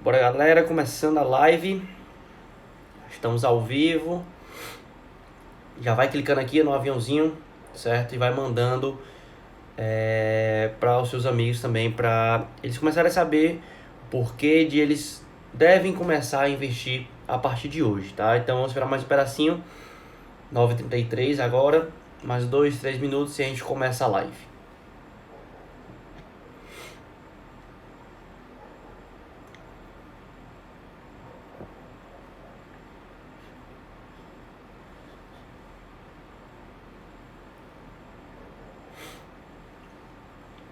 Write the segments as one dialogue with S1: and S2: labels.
S1: Bora, galera, começando a live. Estamos ao vivo. Já vai clicando aqui no aviãozinho, certo? E vai mandando para os seus amigos também, para eles começarem a saber o porquê de eles devem começar a investir a partir de hoje, tá? Então vamos esperar mais um pedacinho. 9h33 agora, mais 2, 3 minutos e a gente começa a live.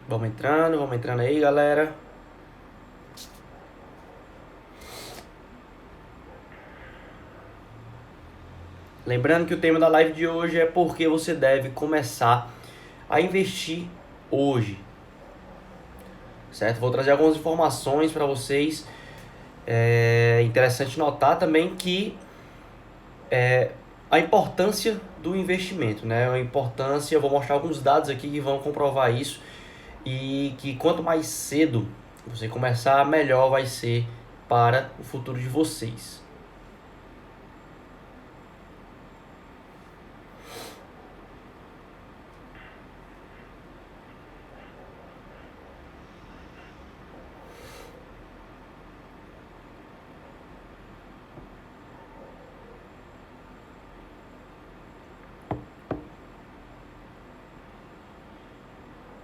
S1: Vamos entrando aí, galera. Lembrando que o tema da live de hoje é porque você deve começar a investir hoje, certo? Vou trazer algumas informações para vocês. É interessante notar também que a importância do investimento, né? A importância, eu vou mostrar alguns dados aqui que vão comprovar isso e que quanto mais cedo você começar, melhor vai ser para o futuro de vocês.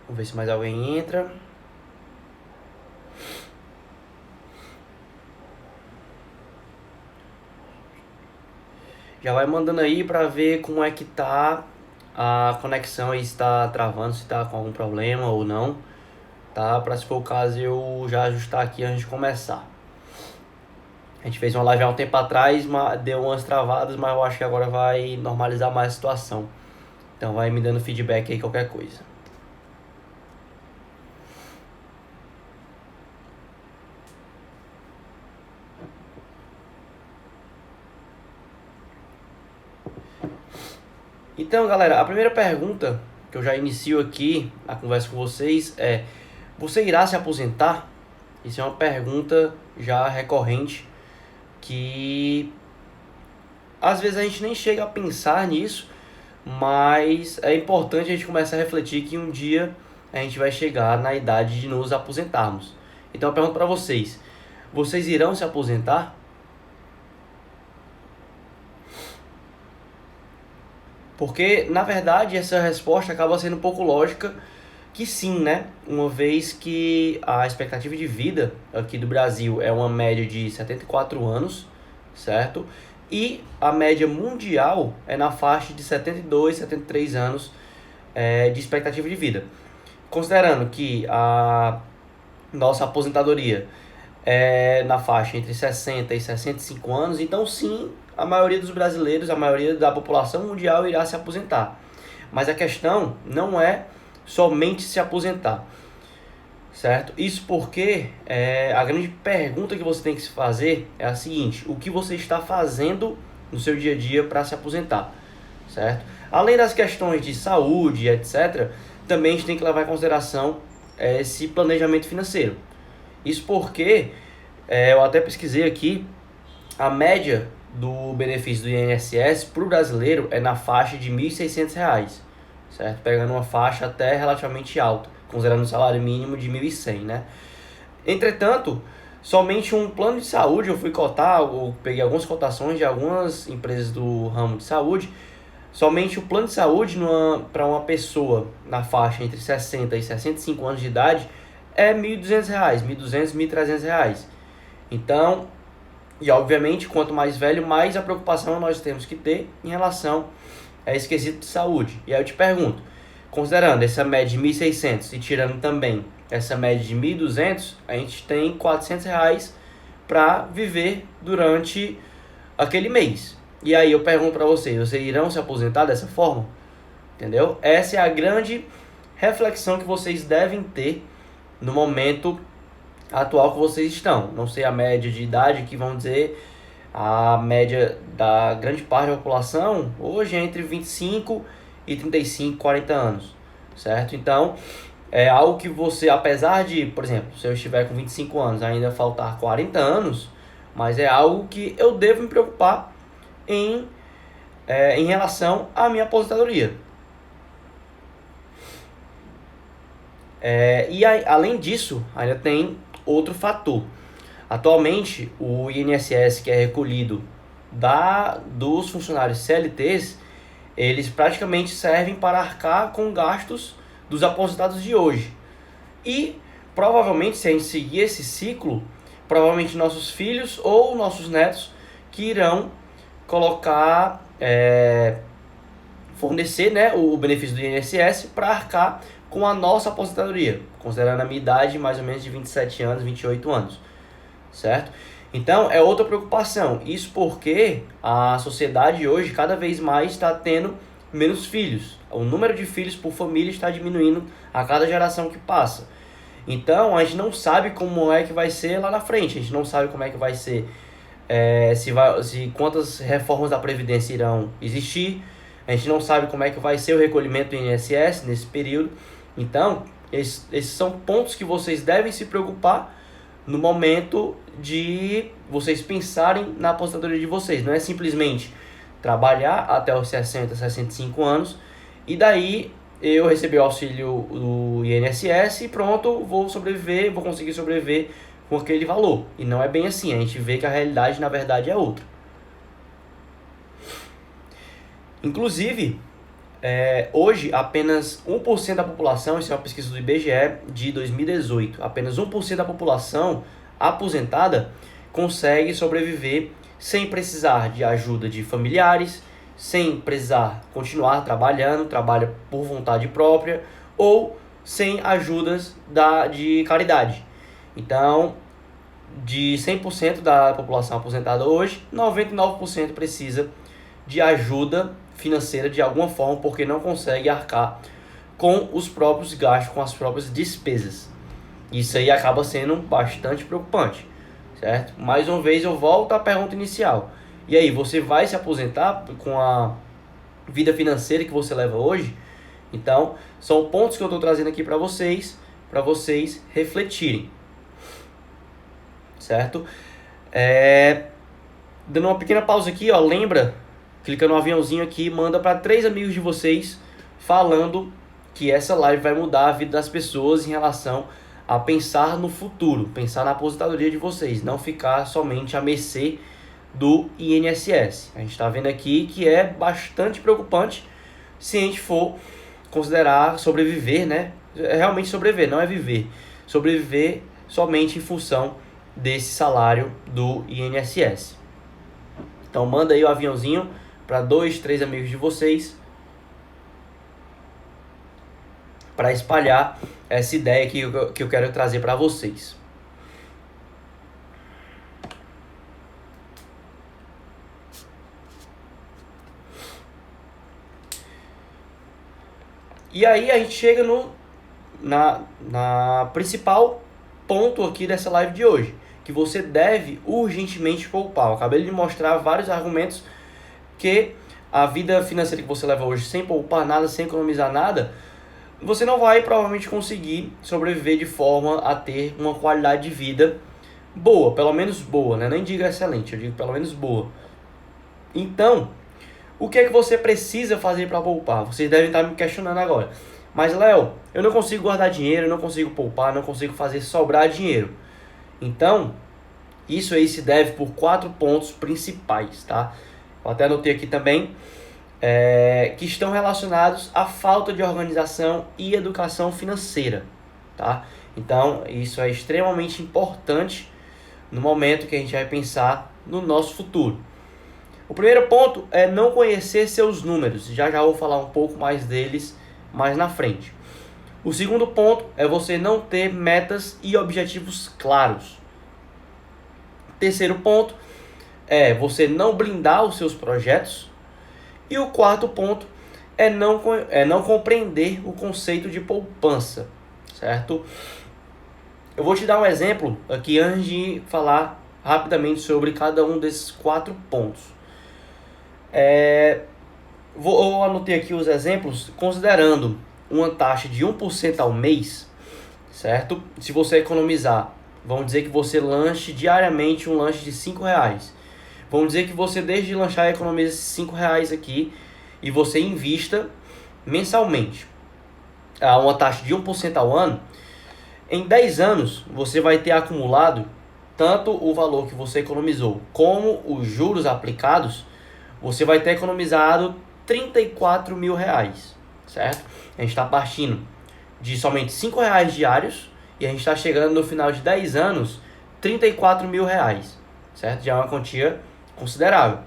S1: Vamos ver se mais alguém entra. Já vai mandando aí para ver como é que tá a conexão aí, se está travando, se está com algum problema ou não, tá? Para se for o caso eu já ajustar aqui antes de começar. A gente fez uma live há um tempo atrás, deu umas travadas, mas eu acho que agora vai normalizar mais a situação. Então vai me dando feedback aí, qualquer coisa. Então, galera, a primeira pergunta que eu já inicio aqui a conversa com vocês é: você irá se aposentar? Isso é uma pergunta já recorrente que às vezes a gente nem chega a pensar nisso, mas é importante a gente começar a refletir que um dia a gente vai chegar na idade de nos aposentarmos. Então eu pergunto para vocês: vocês irão se aposentar? Porque, na verdade, essa resposta acaba sendo um pouco lógica que sim, né? Uma vez que a expectativa de vida aqui do Brasil é uma média de 74 anos, certo? E a média mundial é na faixa de 72, 73 anos de expectativa de vida. Considerando que a nossa aposentadoria na faixa entre 60 e 65 anos, então sim, a maioria dos brasileiros, a maioria da população mundial irá se aposentar. Mas a questão não é somente se aposentar, certo? Isso porque a grande pergunta que você tem que se fazer é a seguinte: o que você está fazendo no seu dia a dia para se aposentar, certo? Além das questões de saúde, etc., também a gente tem que levar em consideração esse planejamento financeiro. Isso porque eu até pesquisei aqui, a média do benefício do INSS para o brasileiro é na faixa de R$ 1.600, certo? Pegando uma faixa até relativamente alta, considerando o salário mínimo de 1.100, né? Entretanto, somente um plano de saúde, eu fui cotar, eu peguei algumas cotações de algumas empresas do ramo de saúde, somente o plano de saúde para uma pessoa na faixa entre 60 e 65 anos de idade é R$ 1.200, R$ 1.200, R$ 1.300. Então, e obviamente, quanto mais velho, mais a preocupação nós temos que ter em relação a esse quesito de saúde. E aí eu te pergunto, considerando essa média de 1.600 e tirando também essa média de 1.200, a gente tem R$ 400 para viver durante aquele mês. E aí eu pergunto para vocês irão se aposentar dessa forma? Entendeu? Essa é a grande reflexão que vocês devem ter no momento atual que vocês estão. Não sei a média de idade que vão dizer, a média da grande parte da população hoje é entre 25 e 35, 40 anos, certo? Então, é algo que você, apesar de, por exemplo, se eu estiver com 25 anos, ainda faltar 40 anos, mas é algo que eu devo me preocupar em, em relação à minha aposentadoria. Além disso, ainda tem outro fator. Atualmente, o INSS, que é recolhido dos funcionários CLTs, eles praticamente servem para arcar com gastos dos aposentados de hoje. E provavelmente, se a gente seguir esse ciclo, provavelmente nossos filhos ou nossos netos que irão colocar, fornecer, né, o benefício do INSS para arcar com a nossa aposentadoria, considerando a minha idade mais ou menos de 27 anos, 28 anos, certo? Então é outra preocupação, isso porque a sociedade hoje cada vez mais está tendo menos filhos, o número de filhos por família está diminuindo a cada geração que passa. Então a gente não sabe como é que vai ser lá na frente, a gente não sabe como é que vai ser, se quantas reformas da Previdência irão existir, a gente não sabe como é que vai ser o recolhimento do INSS nesse período. Então, esses são pontos que vocês devem se preocupar no momento de vocês pensarem na aposentadoria de vocês. Não é simplesmente trabalhar até os 60, 65 anos e daí eu receber o auxílio do INSS e pronto, vou sobreviver, vou conseguir sobreviver com aquele valor. E não é bem assim, a gente vê que a realidade na verdade é outra. Inclusive, hoje apenas 1% da população, isso é uma pesquisa do IBGE de 2018, apenas 1% da população aposentada consegue sobreviver sem precisar de ajuda de familiares, sem precisar continuar trabalhando, trabalha por vontade própria, ou sem ajudas de caridade. Então, de 100% da população aposentada hoje, 99% precisa de ajuda financeira de alguma forma, porque não consegue arcar com os próprios gastos, com as próprias despesas. Isso aí acaba sendo bastante preocupante, certo? Mais uma vez eu volto à pergunta inicial. E aí, você vai se aposentar com a vida financeira que você leva hoje? Então, são pontos que eu estou trazendo aqui para vocês refletirem, certo? Dando uma pequena pausa aqui, ó, lembra, clica no aviãozinho aqui, manda para 3 amigos de vocês falando que essa live vai mudar a vida das pessoas em relação a pensar no futuro, pensar na aposentadoria de vocês, não ficar somente à mercê do INSS. A gente está vendo aqui que é bastante preocupante se a gente for considerar sobreviver, né? Realmente sobreviver, não é viver. Sobreviver somente em função desse salário do INSS. Então manda aí o aviãozinho para 2, 3 amigos de vocês para espalhar essa ideia que eu quero trazer para vocês. E aí a gente chega na principal ponto aqui dessa live de hoje, que você deve urgentemente poupar. Eu acabei de mostrar vários argumentos que a vida financeira que você leva hoje sem poupar nada, sem economizar nada, você não vai provavelmente conseguir sobreviver de forma a ter uma qualidade de vida boa, pelo menos boa, né? Nem digo excelente, eu digo pelo menos boa. Então, o que é que você precisa fazer para poupar? Vocês devem estar me questionando agora. Mas, Léo, eu não consigo guardar dinheiro, eu não consigo poupar, não consigo fazer sobrar dinheiro. Então, isso aí se deve por 4 pontos principais, tá? Eu até anotei aqui também, que estão relacionados à falta de organização e educação financeira, tá? Então, isso é extremamente importante no momento que a gente vai pensar no nosso futuro. O primeiro ponto é não conhecer seus números. Já vou falar um pouco mais deles mais na frente. O segundo ponto é você não ter metas e objetivos claros. Terceiro ponto é você não blindar os seus projetos. E o quarto ponto é não compreender o conceito de poupança, certo? Eu vou te dar um exemplo aqui antes de falar rapidamente sobre cada um desses 4 pontos. Eu anotei aqui os exemplos considerando uma taxa de 1% ao mês. certo? Se você economizar, vamos dizer que você lanche diariamente um lanche de R$ 5. Vamos dizer que você desde de lanchar economiza esses R$ 5 aqui e você invista mensalmente a uma taxa de 1% ao ano. Em 10 anos você vai ter acumulado tanto o valor que você economizou como os juros aplicados. Você vai ter economizado R$ 34.000, certo? A gente está partindo de somente R$ 5 diários e a gente está chegando no final de 10 anos R$ 34.000, certo? Já é uma quantia considerável.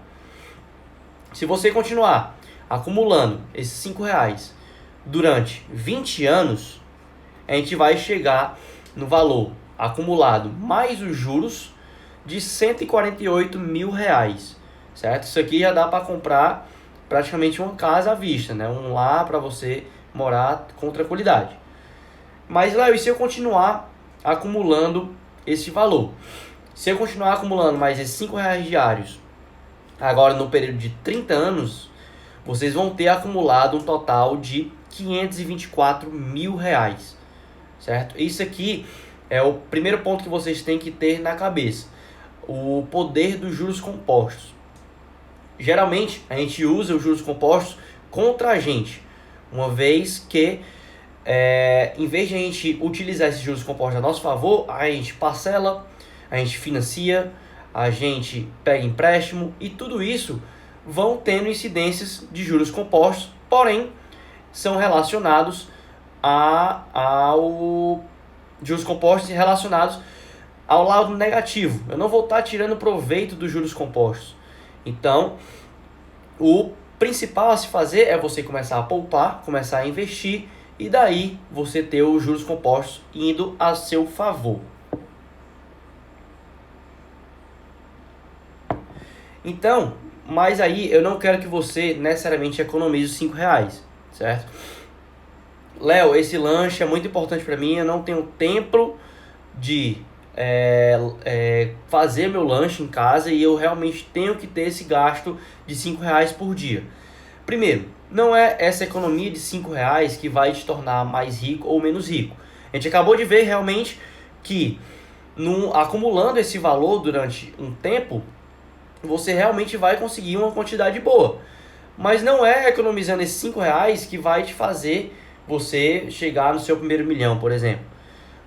S1: Se você continuar acumulando esses R$ 5 durante 20 anos, a gente vai chegar no valor acumulado mais os juros de R$ 148.000, certo? Isso aqui já dá para comprar praticamente uma casa à vista, né? Um lar para você morar com tranquilidade. Mas, Léo, e se eu continuar acumulando esse valor? Se eu continuar acumulando mais esses R$ 5 diários, agora no período de 30 anos, vocês vão ter acumulado um total de R$ 524.000, certo? Isso aqui é o primeiro ponto que vocês têm que ter na cabeça. O poder dos juros compostos. Geralmente, a gente usa os juros compostos contra a gente, uma vez que, em vez de a gente utilizar esses juros compostos a nosso favor, a gente parcela, a gente financia, a gente pega empréstimo e tudo isso vão tendo incidências de juros compostos, porém são relacionados ao juros compostos relacionados ao lado negativo. Eu não vou estar tirando proveito dos juros compostos. Então, o principal a se fazer é você começar a poupar, começar a investir e daí você ter os juros compostos indo a seu favor. Então, mas aí eu não quero que você necessariamente economize os R$ 5, certo? Léo, esse lanche é muito importante para mim, eu não tenho tempo de fazer meu lanche em casa e eu realmente tenho que ter esse gasto de R$ 5 por dia. Primeiro, não é essa economia de R$ 5 que vai te tornar mais rico ou menos rico. A gente acabou de ver realmente que acumulando esse valor durante um tempo, você realmente vai conseguir uma quantidade boa. Mas não é economizando esses R$ 5 que vai te fazer você chegar no seu primeiro milhão, por exemplo.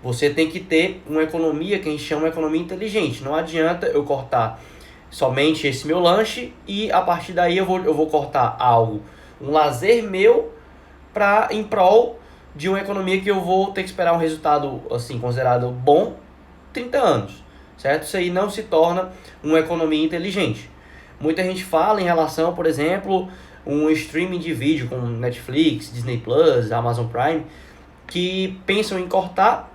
S1: Você tem que ter uma economia que a gente chama de economia inteligente. Não adianta eu cortar somente esse meu lanche e a partir daí eu vou cortar algo, um lazer meu, em prol de uma economia que eu vou ter que esperar um resultado assim considerado bom 30 anos, certo? Isso aí não se torna uma economia inteligente. Muita gente fala em relação, por exemplo, um streaming de vídeo como Netflix, Disney Plus, Amazon Prime, que pensam em cortar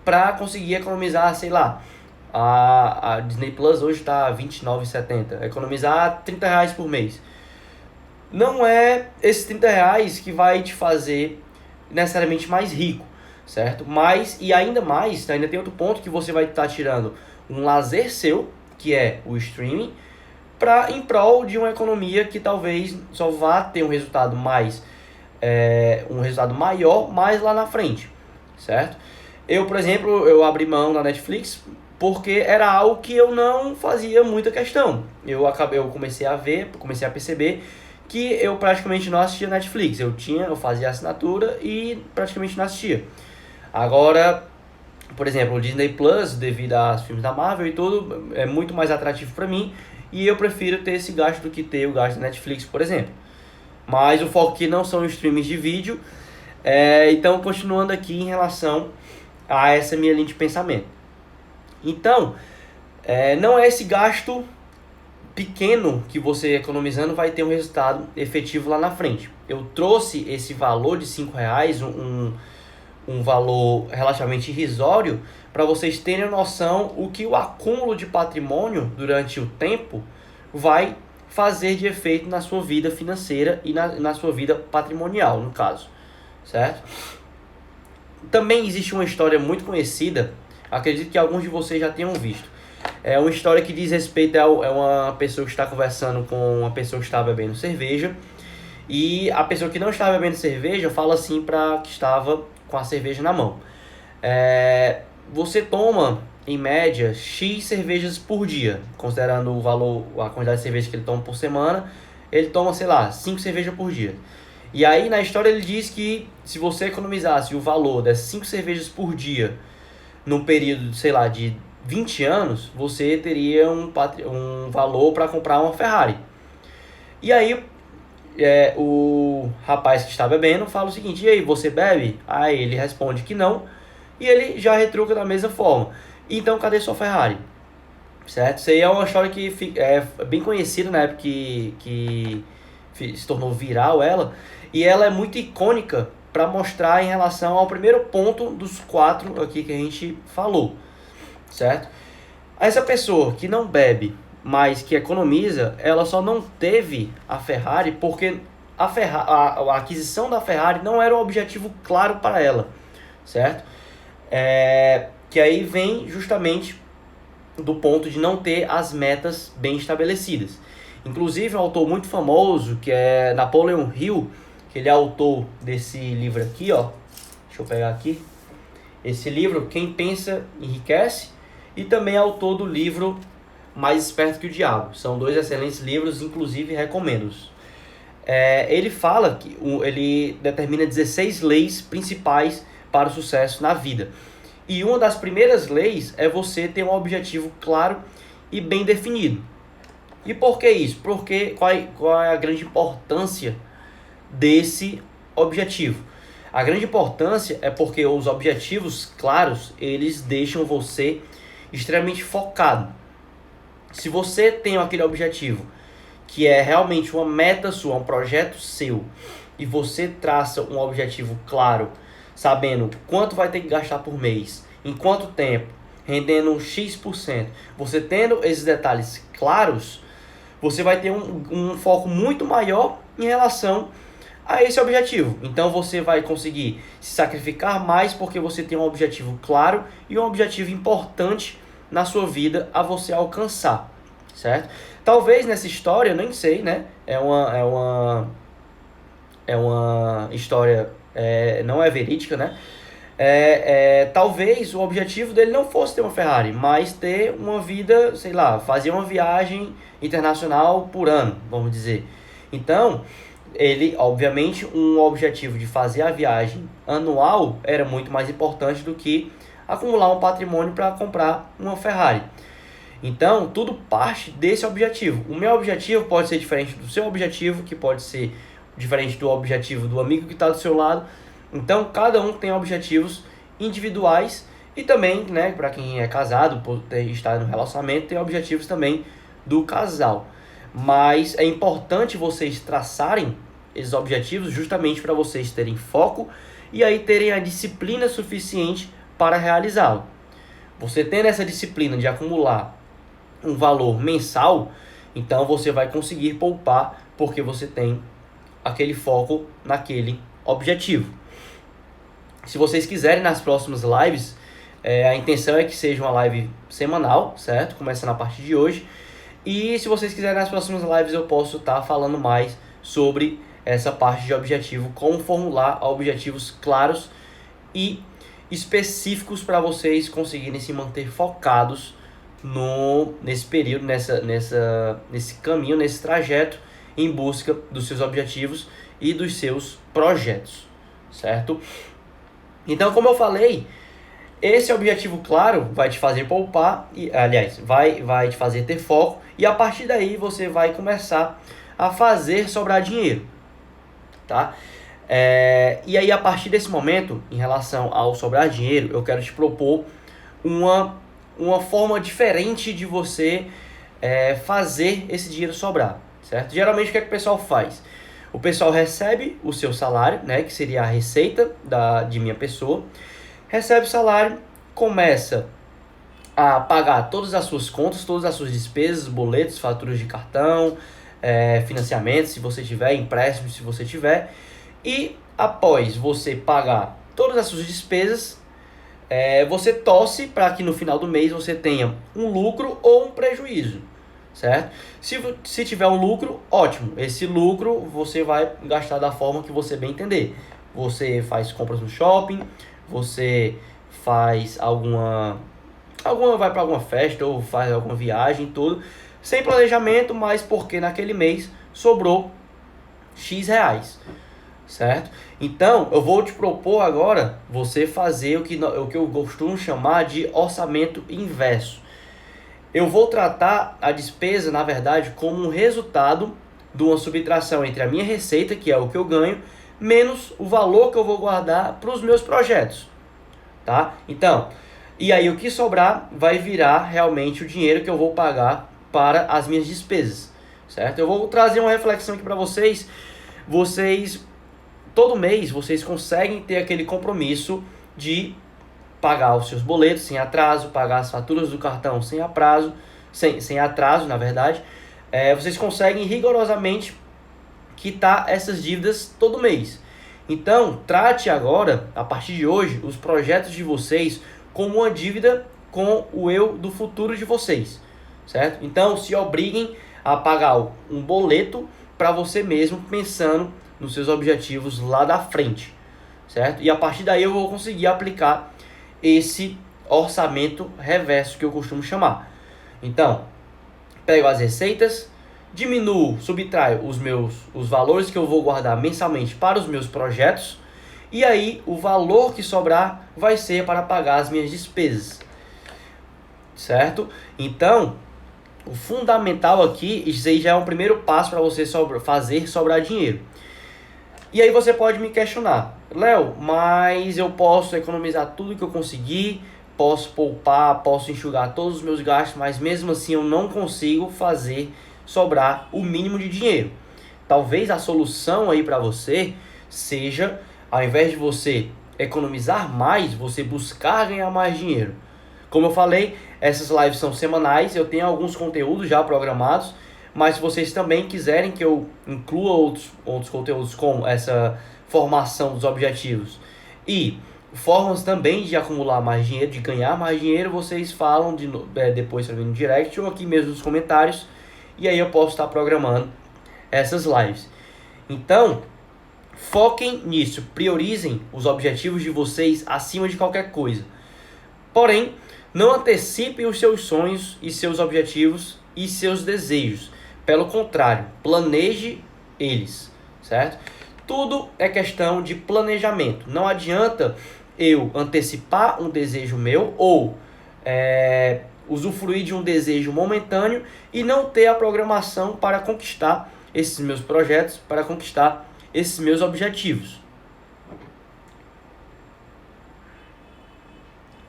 S1: para conseguir economizar, sei lá, a Disney Plus hoje está R$ 29,70, economizar R$ 30 por mês. Não é esses R$ 30 que vai te fazer necessariamente mais rico, certo? Mas, e ainda mais, ainda tem outro ponto que você vai estar tirando um lazer seu, que é o streaming, em prol de uma economia que talvez só vá ter um resultado maior mais lá na frente, certo? Eu, por exemplo, eu abri mão da Netflix porque era algo que eu não fazia muita questão. Eu comecei a perceber que eu praticamente não assistia Netflix. Eu fazia assinatura e praticamente não assistia. Agora, por exemplo, o Disney Plus, devido aos filmes da Marvel e tudo, é muito mais atrativo para mim e eu prefiro ter esse gasto do que ter o gasto da Netflix, por exemplo. Mas o foco aqui não são os streams de vídeo. Então, continuando aqui em relação a essa minha linha de pensamento. Então, não é esse gasto pequeno que você economizando vai ter um resultado efetivo lá na frente. Eu trouxe esse valor de R$ 5, um valor relativamente irrisório, para vocês terem noção o que o acúmulo de patrimônio durante o tempo vai fazer de efeito na sua vida financeira e na sua vida patrimonial, no caso, certo? Também existe uma história muito conhecida, acredito que alguns de vocês já tenham visto. É uma história que diz respeito a uma pessoa que está conversando com uma pessoa que está bebendo cerveja. E a pessoa que não estava bebendo cerveja fala assim para que estava com a cerveja na mão: Você toma, em média, X cervejas por dia, considerando o valor, a quantidade de cerveja que ele toma por semana, ele toma, sei lá, 5 cervejas por dia. E aí, na história, ele diz que se você economizasse o valor dessas 5 cervejas por dia, num período, sei lá, de 20 anos, você teria um valor para comprar uma Ferrari. E aí, o rapaz que está bebendo fala o seguinte: e aí, você bebe? Aí ele responde que não, e ele já retruca da mesma forma: então cadê sua Ferrari? Certo? Isso aí é uma história que é bem conhecida na época que se tornou viral ela, e ela é muito icônica para mostrar em relação ao primeiro ponto dos 4 aqui que a gente falou, certo? Essa pessoa que não bebe, mas que economiza, ela só não teve a Ferrari porque a aquisição da Ferrari não era um objetivo claro para ela, certo? Que aí vem justamente do ponto de não ter as metas bem estabelecidas. Inclusive, um autor muito famoso, que é Napoleon Hill, que ele é autor desse livro aqui, ó. Deixa eu pegar aqui. Esse livro, Quem Pensa Enriquece, e também é autor do livro Mais Esperto que o Diabo. São 2 excelentes livros, inclusive recomendo-os. Ele fala que ele determina 16 leis principais para o sucesso na vida. E uma das primeiras leis é você ter um objetivo claro e bem definido. E por que isso? Porque qual é a grande importância desse objetivo? A grande importância é porque os objetivos claros, eles deixam você extremamente focado. Se você tem aquele objetivo que é realmente uma meta sua, um projeto seu, e você traça um objetivo claro, sabendo quanto vai ter que gastar por mês, em quanto tempo, rendendo X%, você tendo esses detalhes claros, você vai ter um foco muito maior em relação a esse objetivo. Então você vai conseguir se sacrificar mais porque você tem um objetivo claro e um objetivo importante na sua vida a você alcançar, certo? Talvez nessa história, eu nem sei, né? É uma história, não é verídica, né? Talvez o objetivo dele não fosse ter uma Ferrari, mas ter uma vida, sei lá, fazer uma viagem internacional por ano, vamos dizer. Então, ele, obviamente, um objetivo de fazer a viagem anual era muito mais importante do que acumular um patrimônio para comprar uma Ferrari. Então, tudo parte desse objetivo. O meu objetivo pode ser diferente do seu objetivo, que pode ser diferente do objetivo do amigo que está do seu lado. Então, cada um tem objetivos individuais e também, né, para quem é casado, por estar no relacionamento, tem objetivos também do casal. Mas é importante vocês traçarem esses objetivos justamente para vocês terem foco e aí terem a disciplina suficiente para realizá-lo. Você tendo essa disciplina de acumular um valor mensal, então você vai conseguir poupar porque você tem aquele foco naquele objetivo. Se vocês quiserem, nas próximas lives, a intenção é que seja uma live semanal, certo? Começando a partir de hoje. E se vocês quiserem, nas próximas lives eu posso estar falando mais sobre essa parte de objetivo, como formular objetivos claros e específicos para vocês conseguirem se manter focados nesse período, nesse caminho, nesse trajeto em busca dos seus objetivos e dos seus projetos, certo? Então, como eu falei, esse objetivo claro vai te fazer poupar, aliás, vai te fazer ter foco, e a partir daí você vai começar a fazer sobrar dinheiro, tá? E aí, a partir desse momento, em relação ao sobrar dinheiro, eu quero te propor uma forma diferente de você fazer esse dinheiro sobrar, certo? Geralmente, o que é que o pessoal faz? O pessoal recebe o seu salário, né, que seria a receita de minha pessoa, recebe o salário, começa a pagar todas as suas contas, todas as suas despesas, boletos, faturas de cartão, financiamento, se você tiver, empréstimo, se você tiver, e após você pagar todas as suas despesas, você torce para que no final do mês você tenha um lucro ou um prejuízo, certo? Se tiver um lucro, ótimo. Esse lucro você vai gastar da forma que você bem entender. Você faz compras no shopping, você faz alguma vai para alguma festa ou faz alguma viagem, tudo, sem planejamento, mas porque naquele mês sobrou X reais, certo? Então, eu vou te propor agora você fazer o que eu costumo chamar de orçamento inverso. Eu vou tratar a despesa, na verdade, como um resultado de uma subtração entre a minha receita, que é o que eu ganho, menos o valor que eu vou guardar para os meus projetos, tá? Então, e aí o que sobrar vai virar realmente o dinheiro que eu vou pagar para as minhas despesas, certo? Eu vou trazer uma reflexão aqui para vocês. Todo mês, vocês conseguem ter aquele compromisso de pagar os seus boletos sem atraso, pagar as faturas do cartão sem atraso, na verdade. Vocês conseguem rigorosamente quitar essas dívidas todo mês. Então, trate agora, a partir de hoje, os projetos de vocês como uma dívida com o eu do futuro de vocês, certo? Então, se obriguem a pagar um boleto para você mesmo, pensando nos seus objetivos lá da frente, certo? E a partir daí eu vou conseguir aplicar esse orçamento reverso que eu costumo chamar. Então, pego as receitas, diminuo, subtraio os valores que eu vou guardar mensalmente para os meus projetos, e aí o valor que sobrar vai ser para pagar as minhas despesas, certo? Então, o fundamental aqui, isso aí já é um primeiro passo para você fazer sobrar dinheiro. E aí você pode me questionar, Léo, mas eu posso economizar tudo que eu conseguir, posso poupar, posso enxugar todos os meus gastos, mas mesmo assim eu não consigo fazer sobrar o mínimo de dinheiro. Talvez a solução aí para você seja, ao invés de você economizar mais, você buscar ganhar mais dinheiro. Como eu falei, essas lives são semanais, eu tenho alguns conteúdos já programados, mas se vocês também quiserem que eu inclua outros conteúdos com essa formação dos objetivos e formas também de acumular mais dinheiro, de ganhar mais dinheiro, vocês falam depois para mim no direct ou aqui mesmo nos comentários, e aí eu posso estar programando essas lives. Então, foquem nisso, priorizem os objetivos de vocês acima de qualquer coisa. Porém, não antecipem os seus sonhos e seus objetivos e seus desejos. Pelo contrário, planeje eles, certo? Tudo é questão de planejamento. Não adianta eu antecipar um desejo meu ou usufruir de um desejo momentâneo e não ter a programação para conquistar esses meus projetos, para conquistar esses meus objetivos.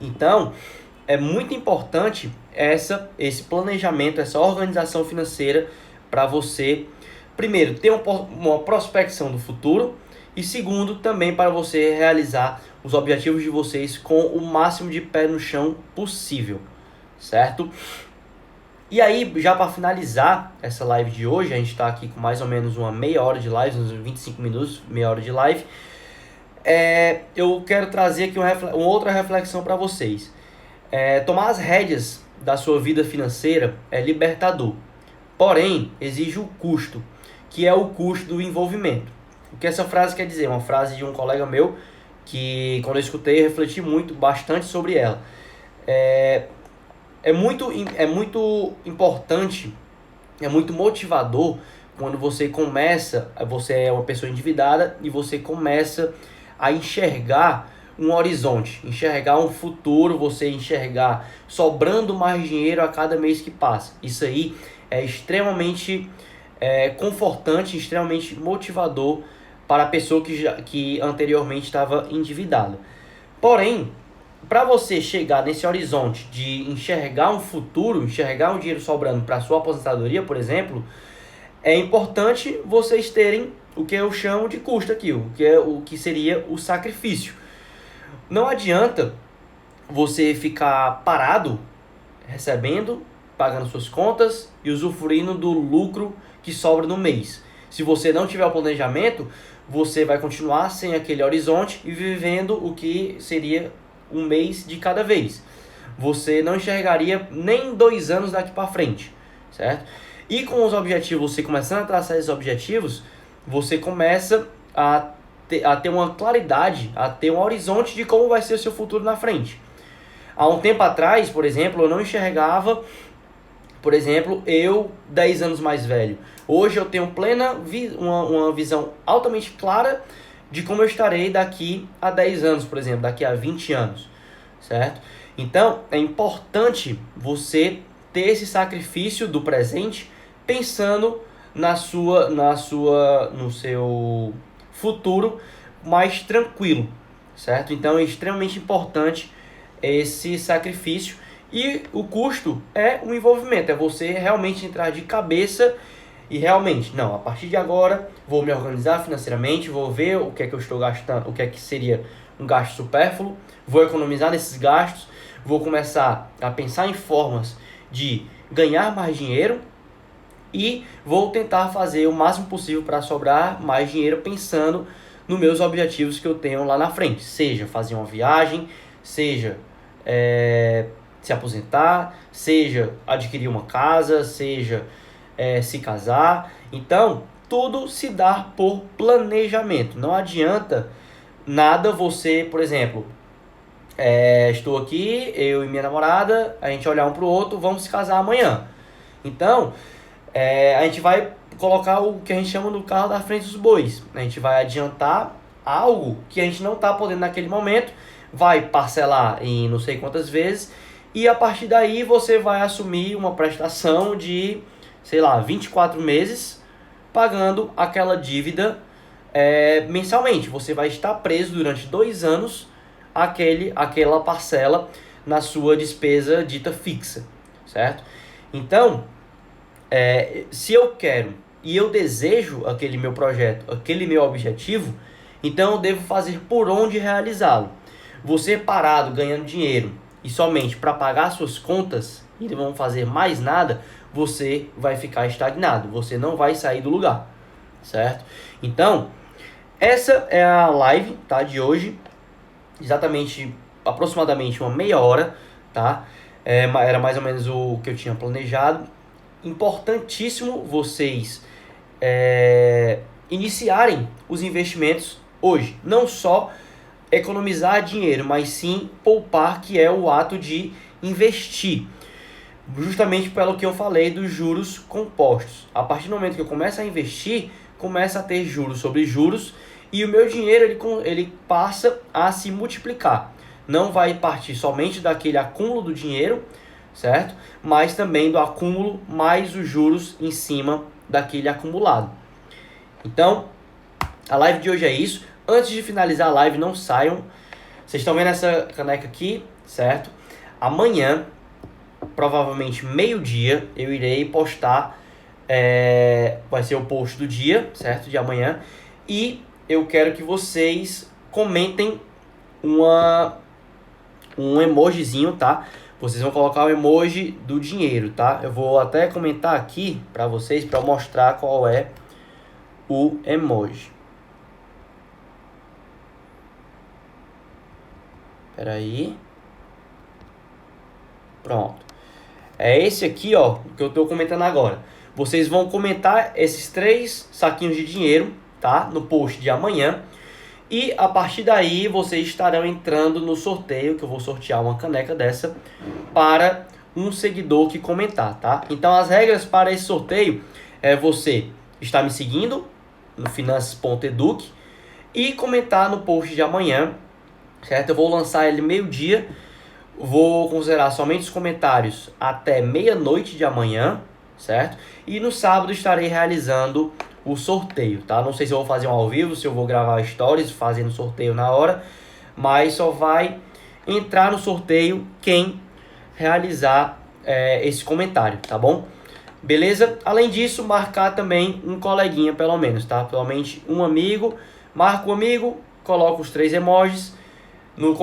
S1: Então, é muito importante esse planejamento, essa organização financeira para você, primeiro, ter uma prospecção do futuro e segundo, também para você realizar os objetivos de vocês com o máximo de pé no chão possível, certo? E aí, já para finalizar essa live de hoje, a gente está aqui com mais ou menos uma meia hora de live, uns 25 minutos, meia hora de live. Eu quero trazer aqui uma outra reflexão para vocês. Tomar as rédeas da sua vida financeira é libertador, porém exige o custo, que é o custo do envolvimento. O que essa frase quer dizer? Uma frase de um colega meu que, quando eu escutei, eu refleti bastante sobre ela. É muito importante, é muito motivador quando você é uma pessoa endividada e você começa a enxergar um horizonte, enxergar um futuro, você enxergar sobrando mais dinheiro a cada mês que passa. Isso aí é extremamente confortante, extremamente motivador para a pessoa que anteriormente estava endividada. Porém, para você chegar nesse horizonte de enxergar um futuro, enxergar um dinheiro sobrando para a sua aposentadoria, por exemplo, é importante vocês terem o que eu chamo de custo aqui, o que seria o sacrifício. Não adianta você ficar parado, recebendo, pagando suas contas e usufruindo do lucro que sobra no mês. Se você não tiver o planejamento, você vai continuar sem aquele horizonte e vivendo o que seria um mês de cada vez. Você não enxergaria nem 2 anos daqui para frente, certo? E com os objetivos, você começando a traçar esses objetivos, você começa a a ter uma claridade, a ter um horizonte de como vai ser o seu futuro na frente. Há um tempo atrás, por exemplo, eu não enxergava, por exemplo, eu 10 anos mais velho. Hoje eu tenho uma visão altamente clara de como eu estarei daqui a 10 anos, por exemplo, daqui a 20 anos, certo? Então, é importante você ter esse sacrifício do presente pensando no seu futuro mais tranquilo, certo? Então, é extremamente importante esse sacrifício e o custo é o envolvimento, é você realmente entrar de cabeça e realmente, não, a partir de agora vou me organizar financeiramente, vou ver o que é que eu estou gastando, o que é que seria um gasto supérfluo, vou economizar nesses gastos, vou começar a pensar em formas de ganhar mais dinheiro e vou tentar fazer o máximo possível para sobrar mais dinheiro pensando nos meus objetivos que eu tenho lá na frente, seja fazer uma viagem, seja se aposentar, seja adquirir uma casa, seja se casar. Então, tudo se dá por planejamento. Não adianta nada você, por exemplo, estou aqui, eu e minha namorada, a gente olhar um para o outro, vamos se casar amanhã. Então, a gente vai colocar o que a gente chama do carro da frente dos bois. A gente vai adiantar algo que a gente não está podendo naquele momento, vai parcelar em não sei quantas vezes, e a partir daí você vai assumir uma prestação de, sei lá, 24 meses, pagando aquela dívida mensalmente. Você vai estar preso durante 2 anos aquela parcela na sua despesa dita fixa, certo? Então, se eu quero e eu desejo aquele meu projeto, aquele meu objetivo, então eu devo fazer por onde realizá-lo. Você parado ganhando dinheiro e somente para pagar suas contas e não fazer mais nada, você vai ficar estagnado, você não vai sair do lugar, certo? Então, essa é a live, tá, de hoje, aproximadamente uma meia hora, tá? Era mais ou menos o que eu tinha planejado. Importantíssimo vocês iniciarem os investimentos hoje, não só economizar dinheiro, mas sim poupar, que é o ato de investir. Justamente pelo que eu falei dos juros compostos. A partir do momento que eu começo a investir, começa a ter juros sobre juros e o meu dinheiro ele passa a se multiplicar. Não vai partir somente daquele acúmulo do dinheiro, certo? Mas também do acúmulo mais os juros em cima daquele acumulado. Então, a live de hoje é isso. Antes de finalizar a live, não saiam. Vocês estão vendo essa caneca aqui, certo? Amanhã, provavelmente meio-dia, eu irei postar, vai ser o post do dia, certo? De amanhã. E eu quero que vocês comentem um emojizinho, tá? Vocês vão colocar o emoji do dinheiro, tá? Eu vou até comentar aqui para vocês, para mostrar qual é o emoji. Espera aí. Pronto. É esse aqui, ó, que eu tô comentando agora. Vocês vão comentar esses 3 saquinhos de dinheiro, tá? No post de amanhã. E a partir daí vocês estarão entrando no sorteio, que eu vou sortear uma caneca dessa para um seguidor que comentar, tá? Então as regras para esse sorteio é você estar me seguindo no finanças.educ e comentar no post de amanhã, certo? Eu vou lançar ele meio-dia, vou considerar somente os comentários até meia-noite de amanhã, certo? E no sábado estarei realizando o sorteio, tá? Não sei se eu vou fazer um ao vivo, se eu vou gravar stories fazendo sorteio na hora, mas só vai entrar no sorteio quem realizar esse comentário, tá bom? Beleza? Além disso, marcar também um coleguinha, pelo menos, tá? Pelo menos um amigo, marca o amigo, coloca os 3 emojis nos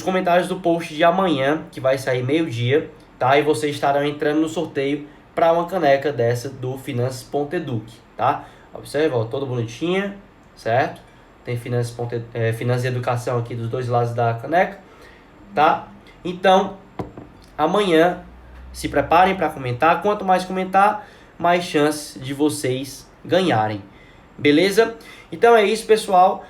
S1: comentários do post de amanhã, que vai sair meio-dia, tá? E vocês estarão entrando no sorteio para uma caneca dessa do finanças.educ, tá? Observa, ó, toda bonitinha, certo? Tem finanças e educação aqui dos 2 lados da caneca, tá? Então, amanhã se preparem para comentar. Quanto mais comentar, mais chance de vocês ganharem. Beleza? Então é isso, pessoal.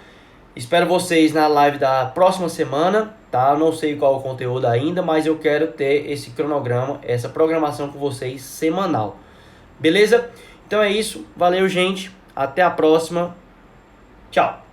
S1: Espero vocês na live da próxima semana, tá? Não sei qual o conteúdo ainda, mas eu quero ter esse cronograma, essa programação com vocês semanal. Beleza? Então é isso. Valeu, gente. Até a próxima. Tchau.